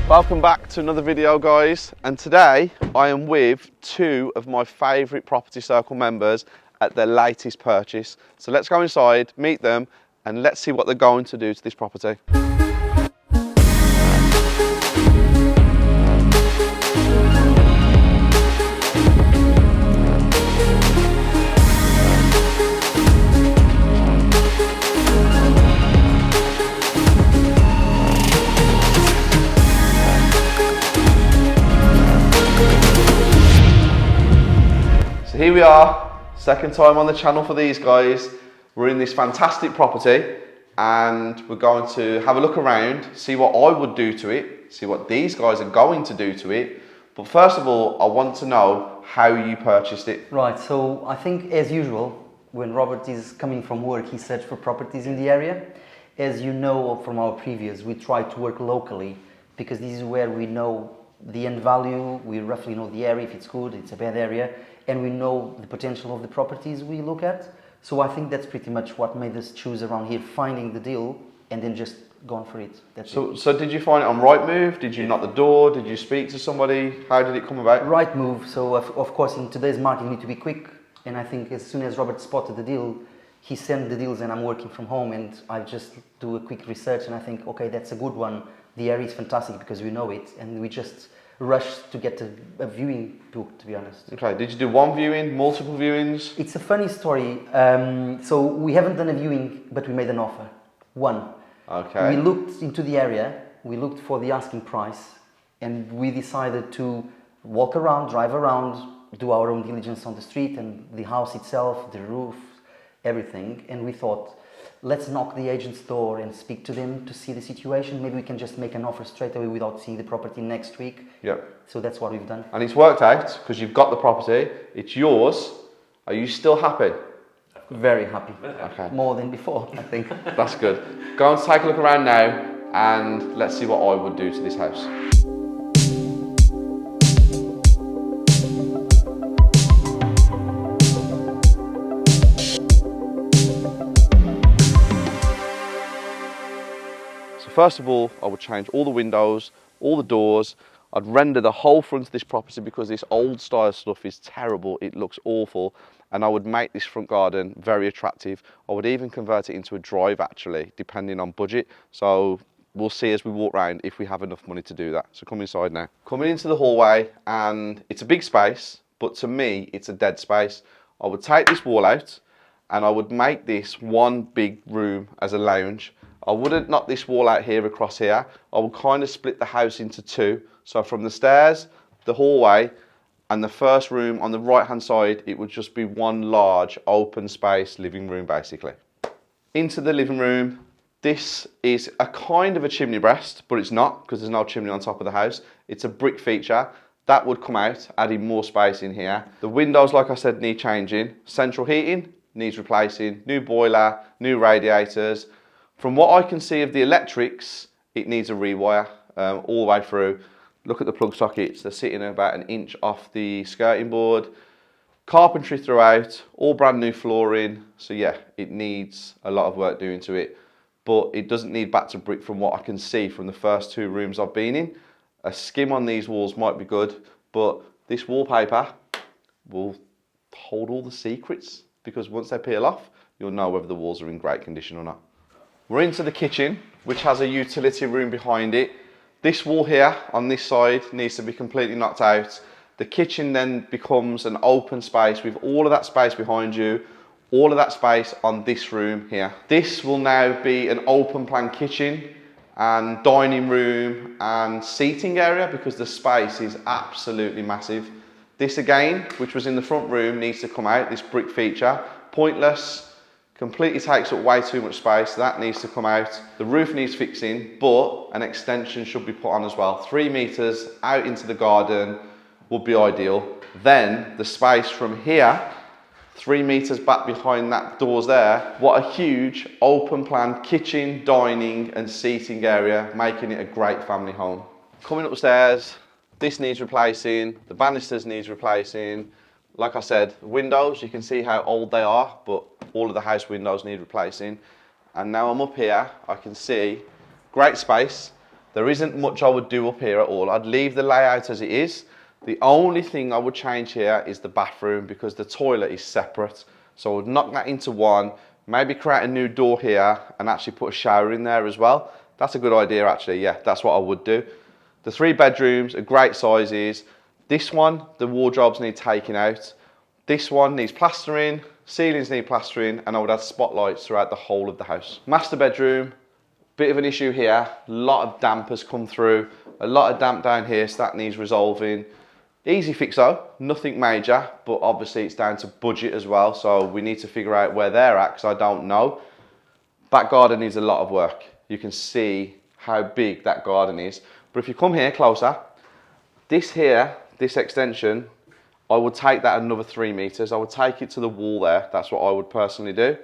Welcome back to another video, guys, and today I am with two of my favourite Property Circle members at their latest purchase. So let's go inside, meet them, and let's see what they're going to do to this property. Here we are, second time on the channel for these guys. We're in this fantastic property and we're going to have a look around, see what I would do to it, see what these guys are going to do to it. But first of all, I want to know how you purchased it. Right, so I think as usual, when Robert is coming from work, he searched for properties in the area. As you know from our previews, we try to work locally because this is where we know the end value, we roughly know the area, if it's good, it's a bad area, and we know the potential of the properties we look at. So I think that's pretty much what made us choose around here, finding the deal and then just going for it. So did you find it on Rightmove? Did you knock the door? Did you speak to somebody? How did it come about? Rightmove. So of course in today's market you need to be quick, and I think as soon as Robert spotted the deal, he sent the deals and I'm working from home and I just do a quick research and I think, okay, that's a good one. The area is fantastic because we know it and we just rushed to get a viewing booked, to be honest. Okay, did you do one viewing, multiple viewings? It's a funny story. So we haven't done a viewing, but we made an offer. One. Okay. We looked into the area, we looked for the asking price, and we decided to walk around, drive around, do our own diligence on the street and the house itself, the roof, everything. And we thought, let's knock the agent's door and speak to them to see the situation. Maybe we can just make an offer straight away without seeing the property next week. Yeah. So that's what we've done. And it's worked out because you've got the property, it's yours. Are you still happy? Very happy. Okay. More than before, I think. That's good. Go and take a look around now and let's see what I would do to this house. First of all, I would change all the windows, all the doors. I'd render the whole front of this property because this old style stuff is terrible. It looks awful. And I would make this front garden very attractive. I would even convert it into a drive actually, depending on budget. So we'll see as we walk around if we have enough money to do that. So come inside now. Coming into the hallway, and it's a big space, but to me, it's a dead space. I would take this wall out and I would make this one big room as a lounge. I wouldn't knock this wall out here across here. I would kind of split the house into two. So from the stairs, the hallway, and the first room on the right-hand side, it would just be one large open space living room, basically. Into the living room, this is a kind of a chimney breast, but it's not because there's no chimney on top of the house. It's a brick feature. That would come out, adding more space in here. The windows, like I said, need changing. Central heating needs replacing. New boiler, new radiators. From what I can see of the electrics, it needs a rewire all the way through. Look at the plug sockets, they're sitting about an inch off the skirting board. Carpentry throughout, all brand new flooring. So yeah, it needs a lot of work doing to it, but it doesn't need back to brick from what I can see from the first two rooms I've been in. A skim on these walls might be good, but this wallpaper will hold all the secrets because once they peel off, you'll know whether the walls are in great condition or not. We're into the kitchen, which has a utility room behind it. This wall here on this side needs to be completely knocked out. The kitchen then becomes an open space with all of that space behind you, all of that space on this room here. This will now be an open plan kitchen and dining room and seating area because the space is absolutely massive. This again, which was in the front room, needs to come out, this brick feature. Pointless. completely takes up way too much space. That needs to come out. The roof needs fixing, but an extension should be put on as well. 3 meters out into the garden would be ideal. Then the space from here, 3 meters back behind that doors there, what a huge open plan kitchen, dining and seating area, making it a great family home. Coming upstairs, this needs replacing, the banisters needs replacing. Like I said, windows, you can see how old they are, but all of the house windows need replacing. And now I'm up here, I can see great space. There isn't much I would do up here at all. I'd leave the layout as it is. The only thing I would change here is the bathroom, because the toilet is separate. So I would knock that into one, maybe create a new door here and actually put a shower in there as well. That's a good idea actually, yeah, that's what I would do. The 3 bedrooms are great sizes. This one, the wardrobes need taking out. This one needs plastering, ceilings need plastering, and I would add spotlights throughout the whole of the house. Master bedroom, bit of an issue here. A lot of damp has come through. A lot of damp down here, so that needs resolving. Easy fix though, nothing major, but obviously it's down to budget as well, so we need to figure out where they're at, because I don't know. Back garden needs a lot of work. You can see how big that garden is. But if you come here closer, this here, this extension, I would take that another 3 meters. I would take it to the wall there. That's what I would personally do.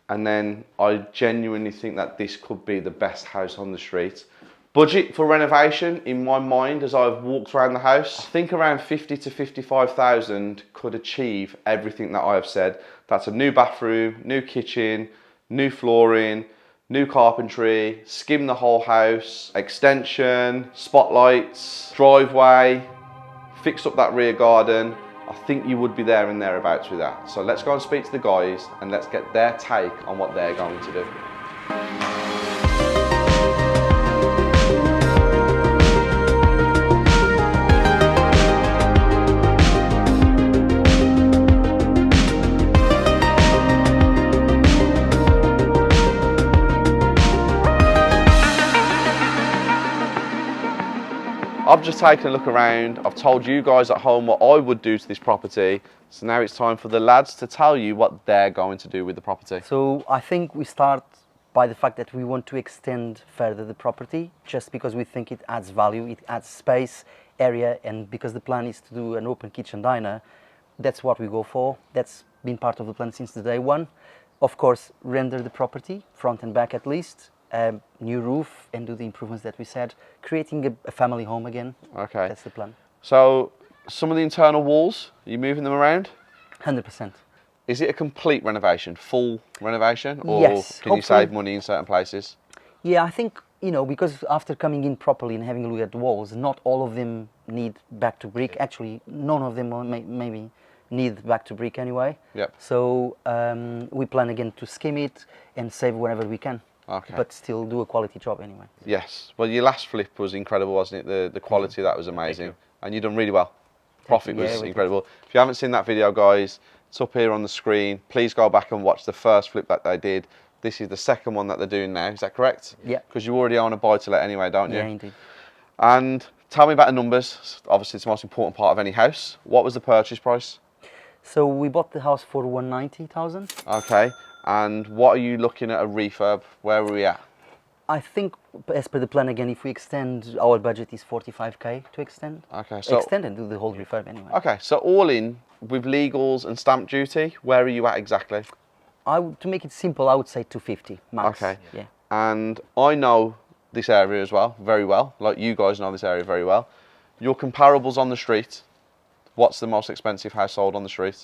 And then I genuinely think that this could be the best house on the street. Budget for renovation, in my mind, as I've walked around the house, I think around 50 to 55,000 could achieve everything that I have said. That's a new bathroom, new kitchen, new flooring, new carpentry, skim the whole house, extension, spotlights, driveway, fix up that rear garden. I think you would be there and thereabouts with that. So let's go and speak to the guys and let's get their take on what they're going to do. I've just taken a look around. I've told you guys at home what I would do to this property. So now it's time for the lads to tell you what they're going to do with the property. So I think we start by the fact that we want to extend further the property, just because we think it adds value, it adds space, area, and because the plan is to do an open kitchen diner, that's what we go for. That's been part of the plan since the day one. Of course, render the property, front and back at least, new roof, and do the improvements that we said, creating a family home again. Okay. That's the plan. So some of the internal walls, are you moving them around? 100%. Is it a complete renovation, full renovation, or yes, can you save money in certain places? Yeah, I think, you know, because after coming in properly and having a look at the walls, not all of them need back to brick. Actually, none of them maybe need back to brick anyway. Yep. So we plan again to skim it and save wherever we can. Okay. But still do a quality job anyway. Yes. Well, your last flip was incredible, wasn't it? The quality of that was amazing. And you done really well. Profit was incredible. If you haven't seen that video, guys, it's up here on the screen. Please go back and watch the first flip that they did. This is the second one that they're doing now. Is that correct? Yeah. Because you already own a buy-to-let anyway, don't you? Yeah, indeed. And tell me about the numbers. Obviously, it's the most important part of any house. What was the purchase price? So we bought the house for 190,000. Okay. And what are you looking at a refurb? Where are we at? I think, as per the plan again, if we extend, our budget is 45k to extend. Okay, so extend and do the whole refurb anyway. Okay, so all in, with legals and stamp duty, where are you at exactly? To make it simple, I would say 250 max. Okay. Yeah. And I know this area as well, very well. Like you guys know this area very well. Your comparables on the street. What's the most expensive house sold on the street?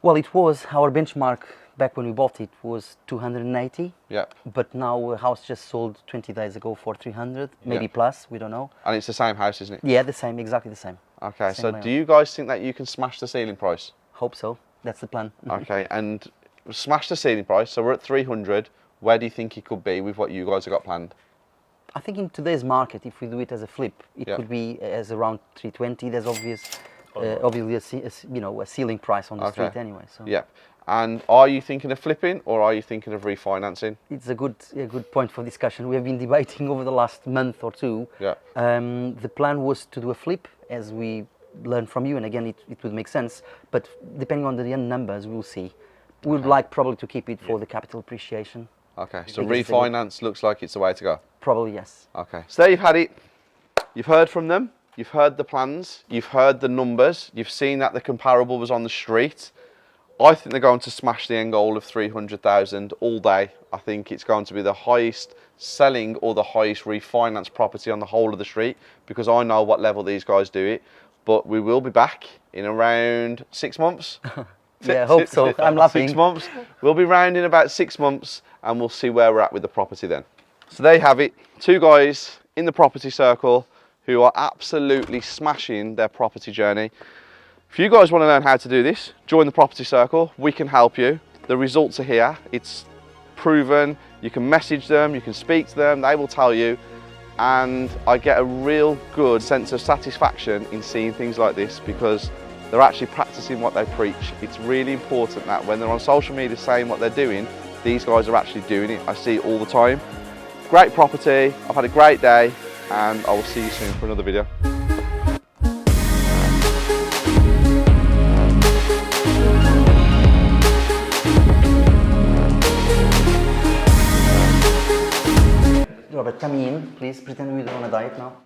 Well, it was our benchmark. Back when we bought it was 280. Yeah. But now a house just sold 20 days ago for 300, maybe plus, we don't know. And it's the same house, isn't it? Yeah, the same, exactly the same. Okay, same so layout. do you guys think that you can smash the ceiling price? Hope so. That's the plan. Okay, and smash the ceiling price. So we're at 300. Where do you think it could be with what you guys have got planned? I think in today's market, if we do it as a flip, it could be as around 320. There's obviously a ceiling price on the street anyway. So. Yeah. And are you thinking of flipping or are you thinking of refinancing? It's a good point for discussion. We have been debating over the last month or two. Yeah. The plan was to do a flip, as we learned from you, and again, it would make sense. But depending on the end numbers, we'll see. We would like probably to keep it for the capital appreciation. Okay, so Because it's a refinance looks like it's the way to go. Probably yes. Okay, so there you've had it. You've heard from them. You've heard the plans. You've heard the numbers. You've seen that the comparable was on the street. I think they're going to smash the end goal of 300,000 all day. I think it's going to be the highest selling or the highest refinance property on the whole of the street, because I know what level these guys do it. But we will be back in around 6 months. Yeah, I hope so. I'm laughing. 6 months. We'll be round in about 6 months and we'll see where we're at with the property then. So there you have it. 2 guys in the property circle who are absolutely smashing their property journey. If you guys want to learn how to do this, join the property circle. We can help you. The results are here. It's proven. You can message them, you can speak to them, they will tell you. And I get a real good sense of satisfaction in seeing things like this, because they're actually practicing what they preach. It's really important that when they're on social media saying what they're doing, these guys are actually doing it. I see it all the time. Great property, I've had a great day, and I will see you soon for another video. Robert, come in, please. Pretend we're on a diet now.